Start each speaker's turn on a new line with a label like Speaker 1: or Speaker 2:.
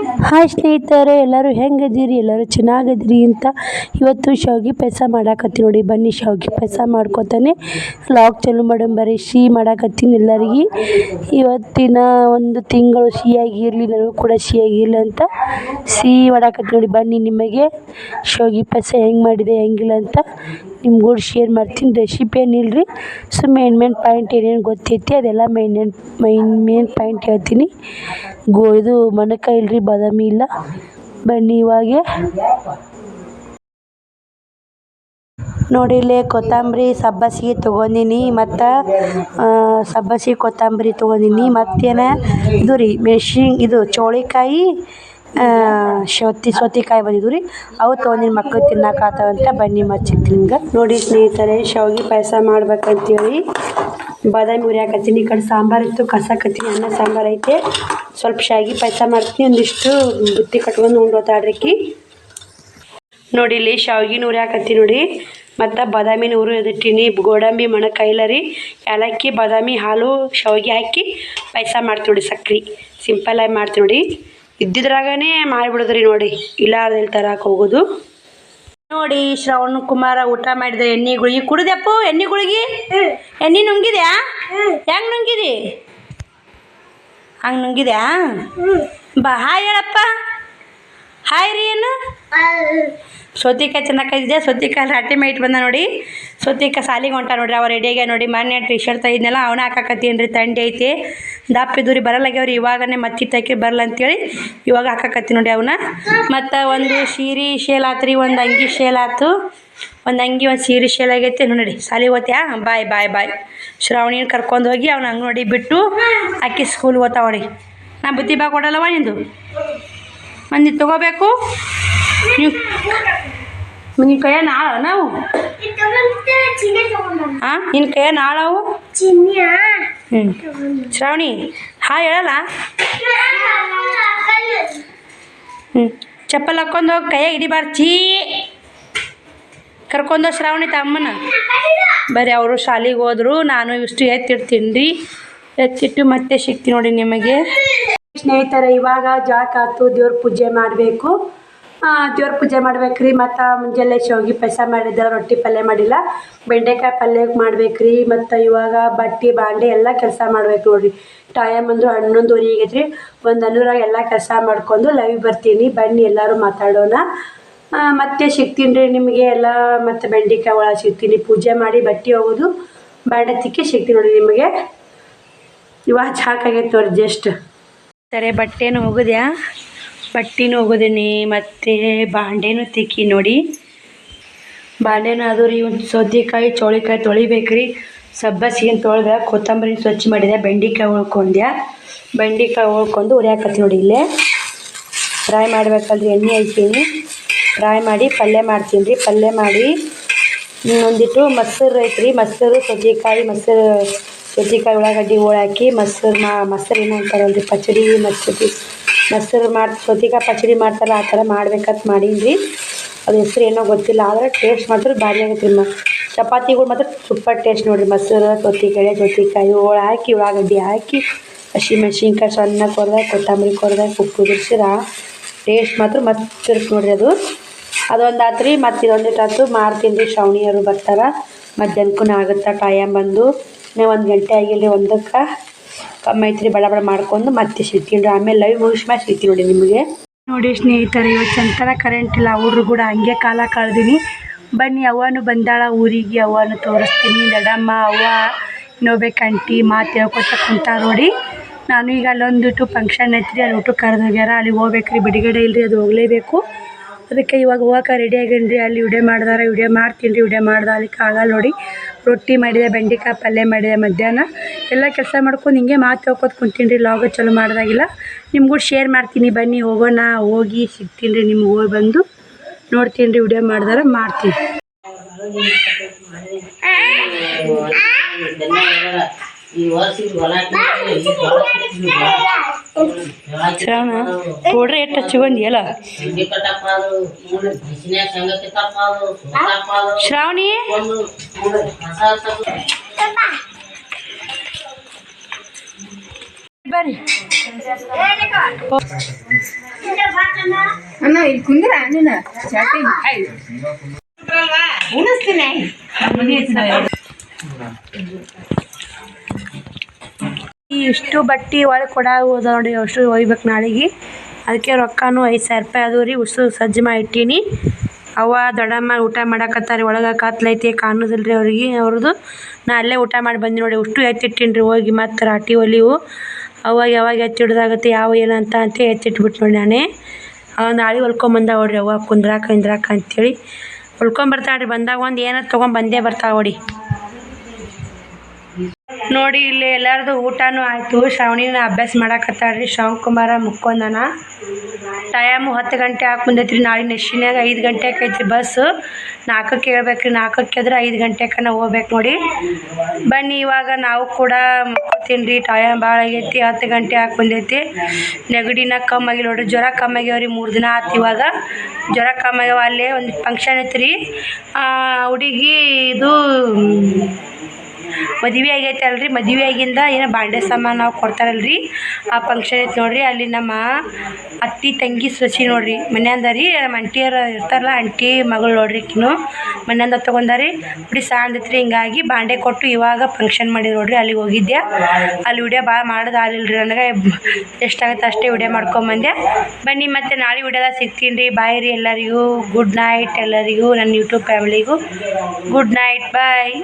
Speaker 1: Hi ಸ್ನೇಹಿತರೆ, ಎಲ್ಲರೂ ಹೆಂಗದಿರಿ? ಎಲ್ಲರೂ ಚೆನ್ನಾಗದಿರಿ ಅಂತ ಇವತ್ತು ಶಾವಿಗೆ ಪಾಯಸ ಮಾಡಾಕತ್ತೀನಿ ನೋಡಿ. ಬನ್ನಿ ಶಾವಿಗೆ ಪಾಯಸ ಮಾಡ್ಕೊತಾನೆ ವ್ಲಾಗ್ ಚಾಲು ಮಾಡಂಬರಿ. ಸಿಹಿ ಮಾಡಾಕತ್ತೀನಿ ಎಲ್ಲರಿಗೆ. ಇವತ್ತಿನ ಒಂದು ತಿಂಗಳು ಸಿಹಿಯಾಗಿರಲಿ, ನನಗೂ ಕೂಡ ಸಿಹಿಯಾಗಿರಲಿ ಅಂತ ಸಿಹಿ ಮಾಡಾಕತ್ತೀನಿ ನೋಡಿ. ಬನ್ನಿ ನಿಮಗೆ ಶಾವಿಗೆ ಪಾಯಸ ಹೆಂಗೆ ಮಾಡಿದೆ ಹೆಂಗಿಲ್ಲ ಅಂತ ನಿಮ್ಗೂ ಶೇರ್ ಮಾಡ್ತೀನಿ. ರೆಸಿಪಿ ಏನಿಲ್ಲರಿ, ಮೇನ್ ಪಾಯಿಂಟ್ ಏನೇನು ಗೊತ್ತೈತಿ ಅದೆಲ್ಲ ಮೇನ್ ಪಾಯಿಂಟ್ ಹೇಳ್ತೀನಿ. ಇದು ಮಣಕಾಯಿ ಇಲ್ರಿ, ಬಾದಾಮಿ ಇಲ್ಲ. ಬನ್ನಿ ಇವಾಗೆ ನೋಡಿ. ಇಲ್ಲಿ ಕೊತ್ತಂಬರಿ ಸಬ್ಬಸಿಗೆ ತೊಗೊಂಡಿನಿ, ಮತ್ತು ಸಬ್ಬಸಿಗೆ ಕೊತ್ತಂಬರಿ ತೊಗೊಂಡಿನಿ. ಮತ್ತೇನು ಇದು ರೀ ಇದು ಚೋಳಿಕಾಯಿ, ಸೌತೆಕಾಯಿ ಬಂದಿದ್ದು ರೀ, ಅವು ತೊಗೊಂಡಿನಿ. ಮಕ್ಕಳು ತಿನ್ನಕಾತಾವಂತ. ಬನ್ನಿ ಮಚ್ಚಿಕ್ತೀನಿ ಹಿಂಗೆ ನೋಡಿ ಸ್ನೇಹಿತರೆ. ಶಾವಿಗೆ ಪಾಯಸ ಮಾಡ್ಬೇಕಂತೇಳಿ ಬಾದಾಮಿ ಹುರಿಯಾಕತ್ತೀನಿ. ಈ ಕಡೆ ಸಾಂಬಾರು ಇತ್ತು, ಕಸಾಕತ್ತೀನಿ. ಅನ್ನ ಸಾಂಬಾರು ಐತೆ. ಸ್ವಲ್ಪ ಶಾವಿಗೆ ಪಾಯಸ ಮಾಡ್ತೀನಿ. ಒಂದಿಷ್ಟು ಬುತ್ತಿ ಕಟ್ಕೊಂಡು ಉಂಡೋತಾಡ್ರಿಕ್ಕಿ ನೋಡಿ. ಇಲ್ಲಿ ಶಾವಿಗೆ ಹುರಿಯಾಕತ್ತೀನಿ ನೋಡಿ. ಮತ್ತು ಬಾದಾಮಿ ಹುರಿದಿಟ್ಟಿನಿ. ಗೋಡಂಬಿ ಮಣಕಾಯಿಲ್ಲ ರೀ, ಏಲಕ್ಕಿ, ಬಾದಾಮಿ, ಹಾಲು, ಶಾವಿಗೆ ಹಾಕಿ ಪಾಯಸ ಮಾಡ್ತೀವಿ ನೋಡಿ. ಸಕ್ರೆ ಸಿಂಪಲ್ಲಾಗಿ ಮಾಡ್ತೀವಿ ನೋಡಿ. ಇದ್ದಿದ್ರಾಗನೇ ಮಾಡಿಬಿಡೋದ್ರಿ ನೋಡಿ, ಇಲ್ಲ ಅದ್ರಲ್ಲಿ ತರಕ್ಕೆ ಹೋಗೋದು ನೋಡಿ. ಶ್ರವಣ ಕುಮಾರ ಊಟ ಮಾಡಿದ ಎಣ್ಣೆ ಗುಳಿಗೆ ಕುಡಿದೆಪ್ಪು. ಎಣ್ಣೆ ಗುಳಿಗೆ ಎಣ್ಣೆ ನುಂಗಿದ್ಯಾ? ಹೆಂಗೆ ನುಂಗಿದಿ? ಹಂಗೆ ನುಂಗಿದ್ಯಾ? ಬಾ ಹಾಯ್ ಹೇಳಪ್ಪ. ಹಾಯ್ ರೀ. ಏನು ಸೌತೆಕಾಯಿ ಚೆನ್ನಾಗಿದ್ದೆ. ಸೌತೆಕಾಯಿ ರಾಟಿ ಮೈಟ್ ಬಂದ ನೋಡಿ. ಸೌತೆಕಾಯಿ ಸಾಲಿಗೆ ಹೊಂಟ ನೋಡ್ರಿ. ಅವ ರೆಡಿಯಾಗ್ಯ ನೋಡಿ. ಮೊನ್ನೆ ಟಿ ಶರ್ಟ್ ತೆಗಿದ್ನಲ್ಲ ಅವನ ಹಾಕಾಕತ್ತೀನಿ ರೀ. ತಂಡಿ ಐತಿ, ದಪ್ಪಿದ್ದು ರೀ, ಬರಲ್ಲಾಗ್ಯವ್ರಿ. ಇವಾಗನೇ ಮತ್ತಿಟ್ಟಕ್ಕೆ ಬರಲ್ಲ ಅಂತೇಳಿ ಇವಾಗ ಹಾಕಾಕತ್ತೀನಿ ನೋಡಿ ಅವನ್ನ. ಮತ್ತು ಒಂದು ಸೀರೆ ಶೇಲ್ ಆತ್ರಿ, ಒಂದು ಅಂಗಿ ಶೇಲ್ ಆಯ್ತು. ಒಂದು ಅಂಗಿ ಒಂದು ಸೀರೆ ಶೇಲ್ ಆಗೈತೆ ನೋಡಿ. ಸಾಲಿಗೆ ಹೋತ್ಯಾ? ಬಾಯ್ ಬಾಯ್ ಬಾಯ್. ಶ್ರಾವಣಿನ ಕರ್ಕೊಂಡು ಹೋಗಿ ಅವ್ನ ಅಂಗಡಿ ಬಿಟ್ಟು ಆಕಿ ಸ್ಕೂಲ್ಗೆ ಹೋಗ್ತಾವಳಿ. ನಾ ಬುತ್ತಿ ಬಾ ಕೊಡಲ್ಲವ ನಿಂದು. ಮಂದಿ ತೊಗೋಬೇಕು ನೀವು. ನಿನ್ನ ಕೈಯ ನಾಳ ನಾವು ನಿನ್ನ ಕೈಯ ನಾಳವು. ಶ್ರಾವಣಿ ಹಾಯ್ ಹೇಳಲ್ಲ. ಚಪ್ಪಲ್ ಹಾಕ್ಕೊಂಡು ಹೋಗಿ ಕೈಯಾಗ ಹಿಡಿಬಾರ್ದು. ಕರ್ಕೊಂಡು ಶ್ರಾವಣಿ ತಮ್ಮನ. ಬರೀ ಅವರು ಶಾಲೆಗೆ ಹೋದ್ರು. ನಾನು ಇಷ್ಟು ಎತ್ತಿಡ್ತೀನಿ ರೀ. ಎತ್ತಿಟ್ಟು ಮತ್ತೆ ಸಿಗ್ತೀನಿ ನೋಡಿ ನಿಮಗೆ ಸ್ನೇಹಿತರೆ. ಇವಾಗ ಜಾಕ್ ಆಯ್ತು, ದೇವ್ರ ಪೂಜೆ ಮಾಡಬೇಕು. ದೇವ್ರ ಪೂಜೆ ಮಾಡ್ಬೇಕ್ರಿ. ಮತ್ತು ಮುಂಜಾನೆ ಶಾವಿಗೆ ಪಾಯಸ ಮಾಡಿದ್ದೆ, ರೊಟ್ಟಿ ಪಲ್ಯ ಮಾಡಿಲ್ಲ, ಬೆಂಡೆಕಾಯಿ ಪಲ್ಯ ಮಾಡ್ಬೇಕ್ರಿ. ಮತ್ತು ಇವಾಗ ಬಟ್ಟೆ ಬಾಂಡೆ ಎಲ್ಲ ಕೆಲಸ ಮಾಡ್ಬೇಕು ನೋಡಿರಿ. ಟೈಮ್ ಅಂದರು 11:30 ಆಗೈತ್ರಿ. ಒಂದು ಅನ್ನೂರಾಗ ಎಲ್ಲ ಕೆಲಸ ಮಾಡ್ಕೊಂಡು ಲೈವ್ ಬರ್ತೀನಿ. ಬನ್ನಿ ಎಲ್ಲರೂ ಮಾತಾಡೋಣ. ಮತ್ತೆ ಸಿಗ್ತೀನಿ ರೀ ನಿಮಗೆ ಎಲ್ಲ. ಮತ್ತು ಬೆಂಡೆಕಾಯಿ ಒಳಗೆ ಸಿಗ್ತೀನಿ. ಪೂಜೆ ಮಾಡಿ ಬಟ್ಟೆ ಹೋಗೋದು, ಬಾಂಡೆ ತಿಕ್ಕಿ ಸಿಗ್ತೀನಿ ನೋಡಿ ನಿಮಗೆ. ಇವಾಗ ಚಾಕಾಗೈತೆ ನೋಡಿ ಜಸ್ಟ್. ಸರಿ, ಬಟ್ಟೆನೂ ಹೋಗೋದ್ಯಾ? ಬಟ್ಟೆನೂ ಹೋಗೋದೀನಿ, ಮತ್ತು ಬಾಂಡೆನೂ ತಿಕ್ಕಿ ನೋಡಿ. ಬಾಂಡೆನೂ ಅದು ರೀ. ಒಂದು ಸೌತೆಕಾಯಿ ಚೌಳಿಕಾಯಿ ತೊಳಿಬೇಕ್ರಿ. ಸಬ್ಬಸಿಗೆ ತೊಳೆದ, ಕೊತ್ತಂಬರಿ ಸ್ವಚ್ಛ ಮಾಡಿದೆ, ಬೆಂಡೆಕಾಯಿ ಉಳ್ಕೊಂಡ್ಯ. ಬೆಂಡೆಕಾಯಿ ಉಳ್ಕೊಂಡು ಉರಿಯಾಕತ್ತಿ ನೋಡಿ. ಇಲ್ಲೇ ಫ್ರೈ ಮಾಡ್ಬೇಕಲ್ರಿ. ಎಣ್ಣೆ ಹಾಕ್ತೀನಿ, ಫ್ರೈ ಮಾಡಿ ಪಲ್ಯ ಮಾಡ್ತೀನಿ ರೀ. ಪಲ್ಯ ಮಾಡಿ ಒಂದಿಟ್ಟು ಮೊಸರು ಐತ್ರಿ. ಮೊಸರು ಸೌತೆಕಾಯಿ, ಸೌತೆಕಾಯಿ ಉಳ್ಳಾಗಡ್ಡಿ ಹಾಕಿ ಮೊಸರು ಏನೋ ಅಂತಾರಲ್ರಿ, ಪಚಡಿ ಮೊಸರು ಮಾಡಿ ಸೌತೆಕಾಯಿ ಪಚಡಿ ಮಾಡ್ತಾರಲ್ಲ ಆ ಥರ ಮಾಡ್ಬೇಕಂತ ಮಾಡೀನಿ ರೀ. ಅದು ಹೆಸ್ರು ಏನೋ ಗೊತ್ತಿಲ್ಲ, ಆದರೆ ಟೇಸ್ಟ್ ಮಾತ್ರ ಭಾರಿ ಆಗೈತೆ ರೀ. ಚಪಾತಿಗಳು ಮಾತ್ರ ಸೂಪರ್ ಟೇಸ್ಟ್ ನೋಡಿರಿ. ಮೊಸರು ಸೌತೆಕಾಯಿ ಹಾಕಿ, ಉಳ್ಳಾಗಡ್ಡಿ ಹಾಕಿ, ಹಸಿಮೆಣ್ಸಿನ್ಕಾಯಿ ಸಣ್ಣ ಕೊರ್ದಾಗ, ಕೊತ್ತಂಬರಿ ಕೊರ್ದಾಗ, ಉಪ್ಪು ಉದುರ್ಸಿರ ಟೇಸ್ಟ್ ಮಾತ್ರ ಮಸ್ತ್ ಇರುತ್ತೆ ನೋಡಿರಿ. ಅದೊಂದು ಆತ್ರಿ. ಮತ್ತು ಇದೊಂದಿಟ್ಟು ಆಯ್ತು ಮಾಡ್ತೀನಿ ರೀ. ಶ್ರಾವಣಿಯವರು ಬರ್ತಾರೆ. ಮಧ್ಯಾಹ್ನಕ್ಕೂ ಆಗುತ್ತಾ ಟೈಮ್ ಬಂದು. ನೀವು 1 ಗಂಟೆ ಆಗಿಲ್ಲ ರೀ, 1ಕ್ಕೆ ಕಮ್ಮಿ ಐತ್ರಿ. ಬಡ ಮಾಡ್ಕೊಂಡು ಮತ್ತೆ ಸಿಗ್ತೀನಿ ರೀ. ಆಮೇಲೆ ಲೈವ್ ಮುಗಿಸ್ ಮೇಲೆ ಸಿಗ್ತೀನಿ ನೋಡಿ ನಿಮಗೆ. ನೋಡಿ ಸ್ನೇಹಿತರೆ, ಇವತ್ತು ಚಂತರ ಕರೆಂಟ್ ಇಲ್ಲ. ಹುಡ್ರು ಕೂಡ ಹಂಗೆ ಕಾಲ ಕಳೆದೀನಿ. ಬನ್ನಿ, ಅವ್ವನು ಬಂದಾಳ ಊರಿಗೆ. ಅವ್ವನು ತೋರಿಸ್ತೀನಿ. ದೊಡ್ಡಮ್ಮ ಅವ್ವ ಇನ್ನೊಬ್ಬೇಕು ಆಂಟಿ ಮಾತು ಹೇಳ್ಕೊತ ಕುಂತ ನೋಡಿ. ನಾನು ಈಗ ಅಲ್ಲೊಂದಿಟ್ಟು ಫಂಕ್ಷನ್ ಐತ್ರಿ, ಅಲ್ಲಿ ಊಟಕ್ಕೆ ಕರೆದೋಗ್ಯಾರ. ಅಲ್ಲಿಗೆ ಹೋಗ್ಬೇಕ್ರಿ. ಬಿಡುಗಡೆ ಇಲ್ಲರಿ, ಅದು ಹೋಗಲೇಬೇಕು. ಅದಕ್ಕೆ ಇವಾಗ ಹೋಗಕ್ಕೆ ರೆಡಿ ಆಗೇನಿ ರೀ. ಅಲ್ಲಿ ವಿಡಿಯೋ ಮಾಡ್ತೀನಿ ರೀ. ವಿಡಿಯೋ ಮಾಡ್ದಾಲಿಕ್ಕೆ ಆಗಲ್ಲ ನೋಡಿ. ರೊಟ್ಟಿ ಮಾಡಿದೆ, ಬೆಂಡೆಕಾಯಿ ಪಲ್ಯ ಮಾಡಿದೆ. ಮಧ್ಯಾಹ್ನ ಎಲ್ಲ ಕೆಲಸ ಮಾಡ್ಕೊಂಡು ಹಿಂಗೆ ಮಾತು ಹೇಳ್ಕೊತ ಕುಂತೀನಿ ರೀ. ಲಾಗ ಚಲೋ ಮಾಡ್ದಾಗಿಲ್ಲ, ನಿಮಗೂ ಶೇರ್ ಮಾಡ್ತೀನಿ. ಬನ್ನಿ ಹೋಗೋಣ. ಹೋಗಿ ಸಿಗ್ತೀನಿ ರೀ ನಿಮ್ಗೆ. ಹೋಗಿ ಬಂದು ನೋಡ್ತೀನಿ ರೀ. ವಿಡಿಯೋ ಮಾಡ್ದಾರ ಮಾಡ್ತೀನಿ. ಶ್ರಾವಣ ಪೌಡ್ರ್ ಎಷ್ಟು ಹಚ್ಚಿಕೊಂಡ್ಯಲ್ಲ ಶ್ರಾವಣಿ. ಬರ್ರಿ
Speaker 2: ಇಲ್ಲಿ ಕುಂದ್ರ ನೀನು ಉಣಿಸ್ತೀನಿ
Speaker 1: ಇಷ್ಟು ಬಟ್ಟೆ ಒಳಗೆ ಕೊಡಾಗೋದ ನೋಡಿ ಅಷ್ಟು ಒಯ್ಬೇಕು ನಾಳೆಗೆ ಅದಕ್ಕೆ ರೊಕ್ಕನೂ 5,000 ರೂಪಾಯಿ ಅದು ರೀ ಉಸು ಸಜ್ಜು ಮಾಡಿ ಇಟ್ಟೀನಿ ಅವ್ವ ದೊಡ್ಡಮ್ಮ ಊಟ ಮಾಡಕತ್ತಾರೆ ಒಳಗೆ ಕತ್ಲೈತಿ ಕಾಣೋದಿಲ್ರಿ ಅವ್ರಿಗೆ ಅವ್ರದ್ದು ನಾ ಅಲ್ಲೇ ಊಟ ಮಾಡಿ ಬಂದು ನೋಡಿ ಅಷ್ಟು ಎತ್ತಿಟ್ಟೀನಿ ರೀ ಹೋಗಿ ಮತ್ತು ರಾಟಿ ಒಲಿವು ಅವಾಗ ಯಾವಾಗ ಎತ್ತಿಡ್ದಾಗತ್ತೆ ಯಾವ ಏನಂತ ಅಂತ ಎತ್ತಿಟ್ಬಿಟ್ಟು ನೋಡಿ ನಾನೇ ನಾಳೆ ಹೊಲ್ಕೊಂಬಂದ ನೋಡ್ರಿ ಅವ್ವ ಕುಂದ್ರಾಕ ಅಂತೇಳಿ ಹೊಲ್ಕೊಂಬರ್ತಾಳ್ರಿ ಬಂದಾಗ ಒಂದು ಏನಾರು ತೊಗೊಂಬಂದೇ ಬರ್ತಾವೆ ನೋಡಿ ನೋಡಿ ಇಲ್ಲಿ ಎಲ್ಲರದು ಊಟನೂ ಆಯಿತು ಶ್ರಾವಣಿನ ಅಭ್ಯಾಸ ಮಾಡಕತ್ತಾಳ್ರಿ ಶ್ರವಣಕುಮಾರ ಮುಕ್ಕೊಂದನ ಟೈಮು 10 ಗಂಟೆ ಹಾಕಿ ನಾಳೆ ನೆಶಿನ್ಯಾಗ 5 ಗಂಟೆ ಆಕೈತ್ರಿ ಬಸ್ಸು 4ಕ್ಕೆ ಹೇಳ್ಬೇಕ್ರಿ 4ಕ್ಕೆ ಆದ್ರೆ 5 ಗಂಟೆಗೆ ನಾವು ಹೋಗ್ಬೇಕು ನೋಡಿ ಬನ್ನಿ ಇವಾಗ ನಾವು ಕೂಡ ಮುಕ್ಕೋತೀನಿ ರೀ ಟೈಮ್ ಭಾಳ ಆಗೈತಿ 10 ಗಂಟೆ ಹಾಕಿ ಬಂದೈತಿ ನೆಗಡಿನ ಕಮ್ಮಾಗಿ ನೋಡ್ರಿ ಜ್ವರ ಕಮ್ಮಾಗ್ಯಾವ್ರಿ 3 ದಿನ ಆಯ್ತು ಇವಾಗ ಜ್ವರ ಕಮ್ಮಾಗ್ಯಾವ ಅಲ್ಲೇ ಒಂದು ಫಂಕ್ಷನ್ ಐತ್ರಿ ಹುಡುಗಿ ಇದು ಮದುವೆ ಆಗೈತೆ ಅಲ್ರಿ ಮದುವೆ ಆಗಿಂದ ಏನೋ ಬಾಂಡೆ ಸಾಮಾನು ನಾವು ಕೊಡ್ತಾರಲ್ರಿ ಆ ಫಂಕ್ಷನ್ ಐತೆ ನೋಡ್ರಿ ಅಲ್ಲಿ ನಮ್ಮ ಅತ್ತಿ ತಂಗಿ ಸೊಸಿ ನೋಡ್ರಿ ಮನ್ಯಾಂದ ರೀ ನಮ್ಮ ಅಂಟಿಯರು ಇರ್ತಾರಲ್ಲ ಅಂಟಿ ಮಗಳು ನೋಡ್ರಿ ಆಕಿನು ಮನ್ಯಾಂದ ತೊಗೊಂಡಾರಿ ಬಿಡಿ ಸಾಂದೈತ್ರಿ ಹಿಂಗಾಗಿ ಬಾಂಡೆ ಕೊಟ್ಟು ಇವಾಗ ಫಂಕ್ಷನ್ ಮಾಡಿದ್ರು ನೋಡ್ರಿ ಅಲ್ಲಿಗೆ ಹೋಗಿದ್ದೆ ಅಲ್ಲಿ ವಿಡಿಯೋ ಭಾಳ ಮಾಡೋದು ಆಗಲಿಲ್ಲ ರೀ ನನಗೆ ಎಷ್ಟಾಗುತ್ತೆ ಅಷ್ಟೇ ವಿಡಿಯೋ ಮಾಡ್ಕೊಂಬಂದೆ ಬನ್ನಿ ಮತ್ತೆ ನಾಳೆ ವಿಡಿಯೋದಾಗ ಸಿಗ್ತೀನಿ ರೀ ಬಾಯ್ ರೀ ಎಲ್ಲರಿಗೂ ಗುಡ್ ನೈಟ್ ಎಲ್ಲರಿಗೂ ನನ್ನ ಯೂಟ್ಯೂಬ್ ಫ್ಯಾಮಿಲಿಗೂ ಗುಡ್ ನೈಟ್ ಬಾಯ್